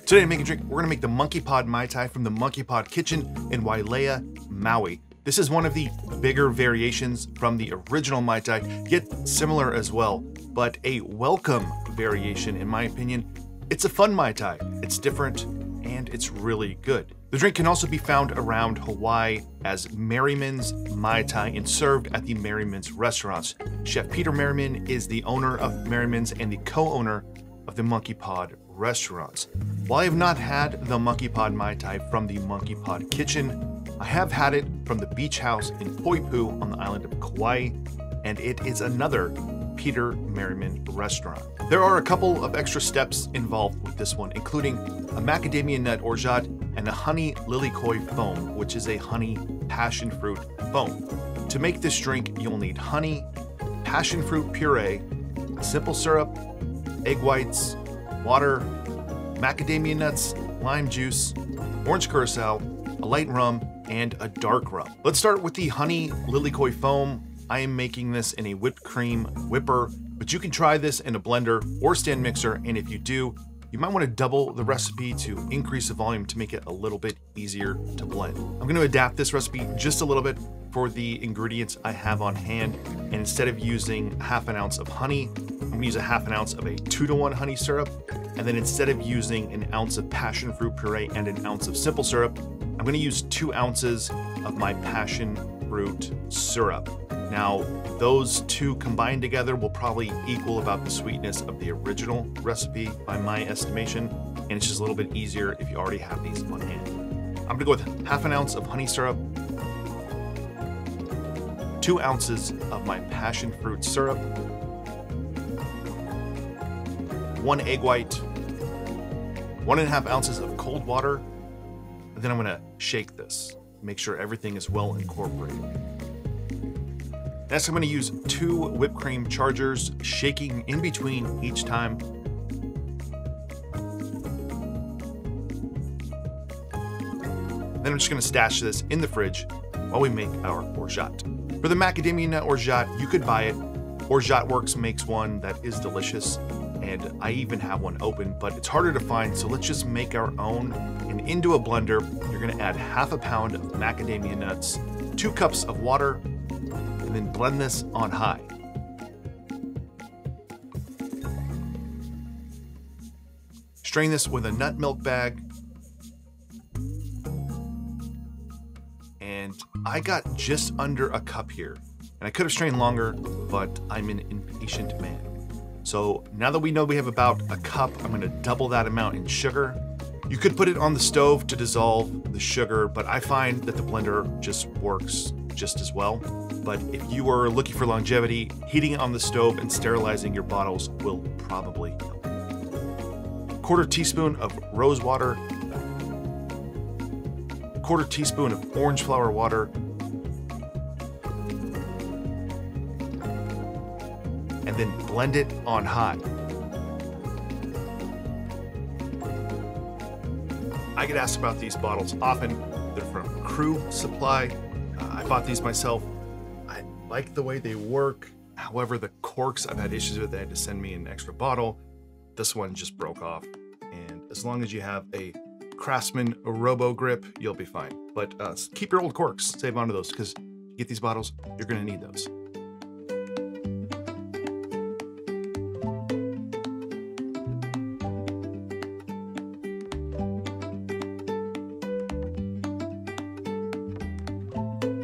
Today I'm making a drink. We're gonna make the Monkeypod Mai Tai from the Monkeypod Kitchen in Wailea, Maui. This is one of the bigger variations from the original Mai Tai, yet similar as well, but a welcome variation in my opinion. It's a fun Mai Tai, it's different, and it's really good. The drink can also be found around Hawaii as Merriman's Mai Tai and served at the Merriman's restaurants. Chef Peter Merriman is the owner of Merriman's and the co-owner of the Monkeypod restaurants. While I have not had the Monkeypod Mai Tai from the Monkeypod Kitchen, I have had it from the Beach House in Poipu on the island of Kauai, and it is another Peter Merriman restaurant. There are a couple of extra steps involved with this one, including a Macadamia Nut Orgeat and a honey Lilikoi foam, which is a honey passion fruit foam. To make this drink, you'll need honey, passion fruit puree, simple syrup, egg whites, water, macadamia nuts, lime juice, orange curacao, a light rum, and a dark rum. Let's start with the honey Lilikoi foam. I am making this in a whipped cream whipper, but you can try this in a blender or stand mixer, and if you do, you might want to double the recipe to increase the volume to make it a little bit easier to blend. I'm going to adapt this recipe just a little bit for the ingredients I have on hand, and instead of using half an ounce of honey, I'm going to use a half an ounce of a 2-to-1 honey syrup, and then instead of using an ounce of passion fruit puree and an ounce of simple syrup, I'm going to use 2 ounces of my passion fruit syrup. Now, those two combined together will probably equal about the sweetness of the original recipe by my estimation, and it's just a little bit easier if you already have these on hand. I'm gonna go with half an ounce of honey syrup, 2 ounces of my passion fruit syrup, 1 egg white, 1.5 ounces of cold water, and then I'm gonna shake this. Make sure everything is well incorporated. Next, I'm going to use 2 whipped cream chargers, shaking in between each time. Then I'm just going to stash this in the fridge while we make our orgeat. For the Macadamia Nut Orgeat, you could buy it. Orgeat Works makes one that is delicious, and I even have one open, but it's harder to find, so let's just make our own. And into a blender, you're going to add half a pound of macadamia nuts, 2 cups of water, and then blend this on high. Strain this with a nut milk bag. And I got just under a cup here. And I could have strained longer, but I'm an impatient man. So now that we know we have about a cup, I'm gonna double that amount in sugar. You could put it on the stove to dissolve the sugar, but I find that the blender just works just as well. But if you are looking for longevity, heating it on the stove and sterilizing your bottles will probably help. 1/4 teaspoon of rose water, 1/4 teaspoon of orange flower water, and then blend it on high. I get asked about these bottles often. They're from Crew Supply. I bought these myself. I like the way they work. However, the corks I've had issues with. They had to send me an extra bottle. This one just broke off. And as long as you have a Craftsman Robo Grip, you'll be fine. But keep your old corks, save onto those, because you get these bottles, you're gonna need those.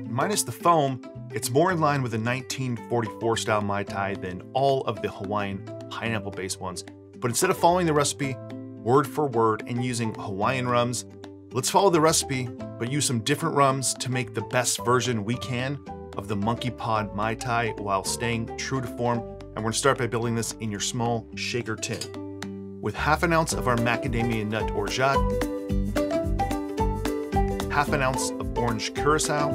Minus the foam, it's more in line with the 1944 style Mai Tai than all of the Hawaiian pineapple-based ones. But instead of following the recipe word for word and using Hawaiian rums, let's follow the recipe, but use some different rums to make the best version we can of the Monkeypod Mai Tai while staying true to form. And we're gonna start by building this in your small shaker tin. With half an ounce of our Macadamia Nut Orgeat, half an ounce of Orange Curacao,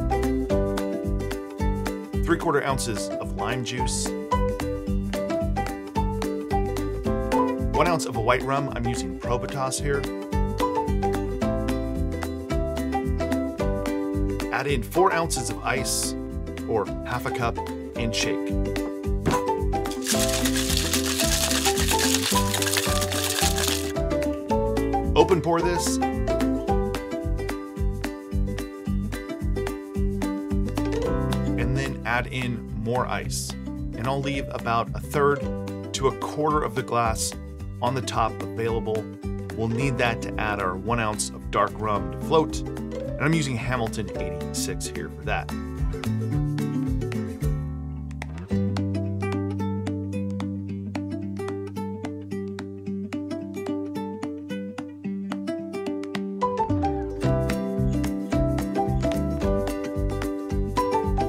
3/4 ounces of lime juice, 1 ounce of a white rum. I'm using Probitas here. Add in 4 ounces of ice, or half a cup, and shake. Open pour this. And then add in more ice. And I'll leave about 1/3 to 1/4 of the glass on the top available. We'll need that to add our 1 ounce of dark rum to float. And I'm using Hamilton 86 here for that.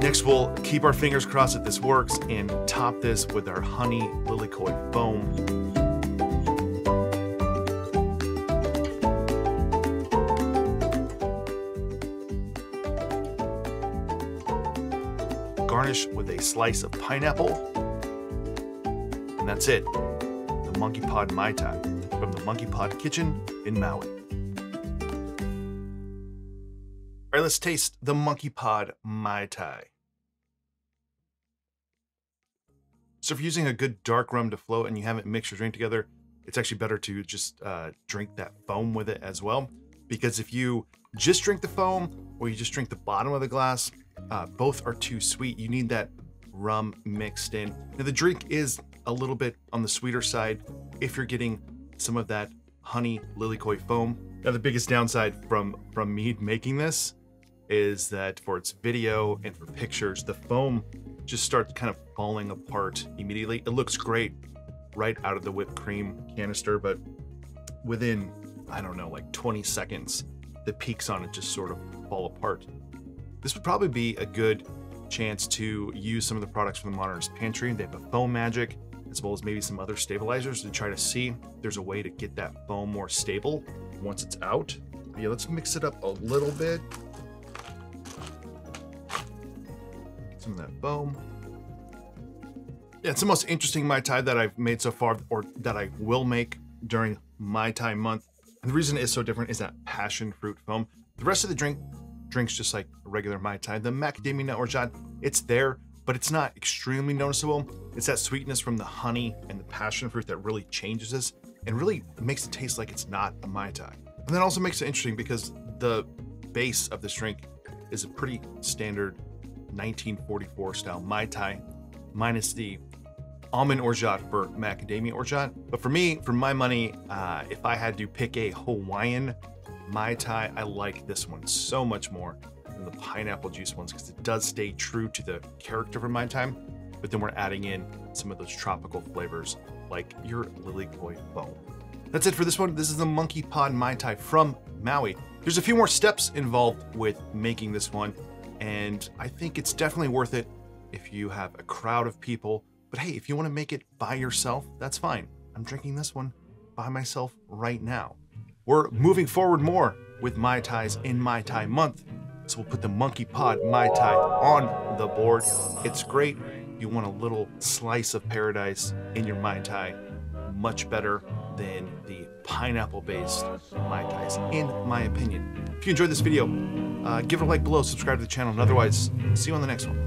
Next, we'll keep our fingers crossed that this works and top this with our honey Lilikoi foam. Garnish with a slice of pineapple. And that's it. The Monkeypod Mai Tai from the Monkeypod Kitchen in Maui. All right, let's taste the Monkeypod Mai Tai. So if you're using a good dark rum to float and you haven't mixed your drink together, it's actually better to just drink that foam with it as well. Because if you just drink the foam or you just drink the bottom of the glass, both are too sweet. You need that rum mixed in. Now the drink is a little bit on the sweeter side if you're getting some of that honey Lilikoi foam. Now the biggest downside from me making this is that for its video and for pictures, the foam just starts kind of falling apart immediately. It looks great right out of the whipped cream canister, but within, I don't know, like 20 seconds, the peaks on it just sort of fall apart. This would probably be a good chance to use some of the products from the Modernist Pantry. They have a foam magic, as well as maybe some other stabilizers to try to see if there's a way to get that foam more stable once it's out. Yeah, let's mix it up a little bit. Some of that foam. Yeah, it's the most interesting Mai Tai that I've made so far, or that I will make during Mai Tai month. And the reason it's so different is that passion fruit foam. The rest of the drinks just like a regular Mai Tai. The Macadamia Nut Orgeat, it's there, but it's not extremely noticeable. It's that sweetness from the honey and the passion fruit that really changes this and really makes it taste like it's not a Mai Tai. And that also makes it interesting because the base of this drink is a pretty standard 1944 style Mai Tai, minus the almond orgeat for Macadamia Orgeat. But for me, for my money, if I had to pick a Hawaiian Mai Tai, I like this one so much more than the pineapple juice ones because it does stay true to the character of Mai Tai, but then we're adding in some of those tropical flavors like your Lilikoi foam. That's it for this one. This is the Monkeypod Mai Tai from Maui. There's a few more steps involved with making this one, and I think it's definitely worth it if you have a crowd of people. But hey, if you want to make it by yourself, that's fine. I'm drinking this one by myself right now. We're moving forward more with Mai Tais in Mai Tai month, so we'll put the Monkeypod Mai Tai on the board. It's great. You want a little slice of paradise in your Mai Tai. Much better than the pineapple-based Mai Tais, in my opinion. If you enjoyed this video, give it a like below, subscribe to the channel, and otherwise, see you on the next one.